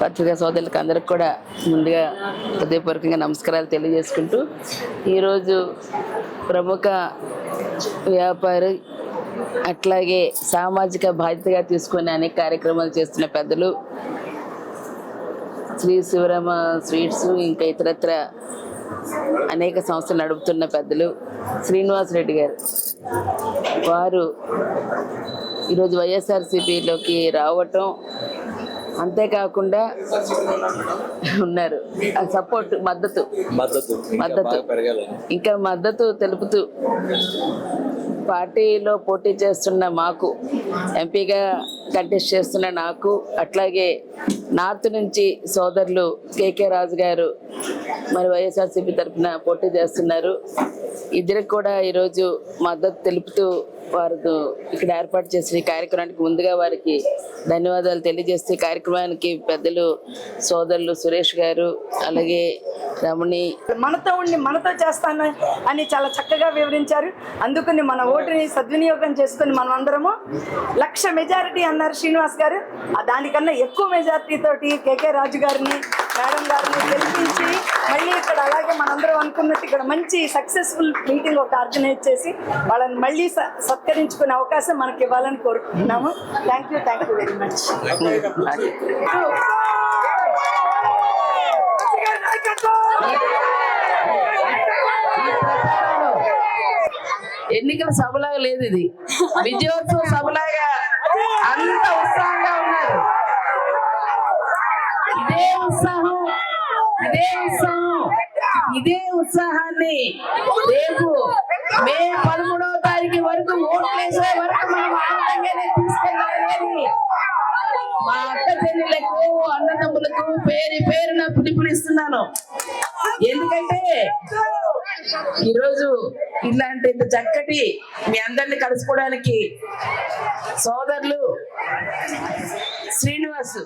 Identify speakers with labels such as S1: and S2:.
S1: పత్రికా సోదరులకు అందరికి కూడా ముందుగా హృదయపూర్వకంగా నమస్కారాలు తెలియజేసుకుంటూ, ఈరోజు ప్రముఖ వ్యాపారి అట్లాగే సామాజిక బాధ్యతగా తీసుకుని అనేక కార్యక్రమాలు చేస్తున్న పెద్దలు శ్రీ శివరామ స్వీట్స్, ఇంకా ఇతరత్ర అనేక సంస్థలు నడుపుతున్న పెద్దలు శ్రీనివాస్ రెడ్డి గారు, వారు ఈరోజు వైఎస్ఆర్సీపీలోకి రావటం, అంతేకాకుండా ఉన్నారు సపోర్ట్ మద్దతు ఇంకా మద్దతు తెలుపుతూ పార్టీలో పోటీ చేస్తున్న మాకు, ఎంపీగా కంటెస్ట్ చేస్తున్న నాకు, అట్లాగే నార్త్ నుంచి సోదరులు కేకే రాజు గారు మరి వైఎస్ఆర్సీపీ తరఫున పోటీ చేస్తున్నారు. ఇద్దరికి కూడా ఈరోజు మద్దతు తెలుపుతూ వారు ఇక్కడ ఏర్పాటు చేసిన ఈ కార్యక్రమానికి ముందుగా వారికి ధన్యవాదాలు తెలియజేస్తే, కార్యక్రమానికి పెద్దలు సోదరులు సురేష్ గారు, అలాగే రమణి
S2: మనతో ఉండి మనతో చేస్తాను అని చాలా చక్కగా వివరించారు. అందుకని మన ఓటుని సద్వినియోగం చేసుకుని మనం అందరము 1,00,000 మెజారిటీ అన్నారు శ్రీనివాస్ గారు. దానికన్నా ఎక్కువ మెజారిటీ తోటి కేకే రాజు గారిని, మేడం గారిని గెలిపించి మళ్ళీ ఇక్కడ అలాగే మనందరం అనుకున్నట్టు ఇక్కడ మంచి సక్సెస్ఫుల్ మీటింగ్ ఒకటి ఆర్గనైజ్ చేసి వాళ్ళని మళ్ళీ సత్కరించుకునే అవకాశం మనకి ఇవ్వాలని కోరుకుంటున్నాము. Thank you very much.
S1: ఎన్నికల సభలాగా లేదు, ఇది విజయోత్సవ సభలాగా అంత ఉత్సాహంగా ఉన్నారు. ఇదే ఉత్సాహాన్ని రేపు మే 13వ తారీఖు వరకు ఓట్లేసే వరకు మనం ఆనందంగానే తీసుకెళ్ళాలని మా అక్క చెల్లెలకు, అన్నదమ్ములకు పేరున పిలుపునిస్తున్నాను. ఎందుకంటే ఈరోజు ఇలాంటి ఇంత చక్కటి మీ అందరిని కలుసుకోవడానికి సోదరులు శ్రీనివాస్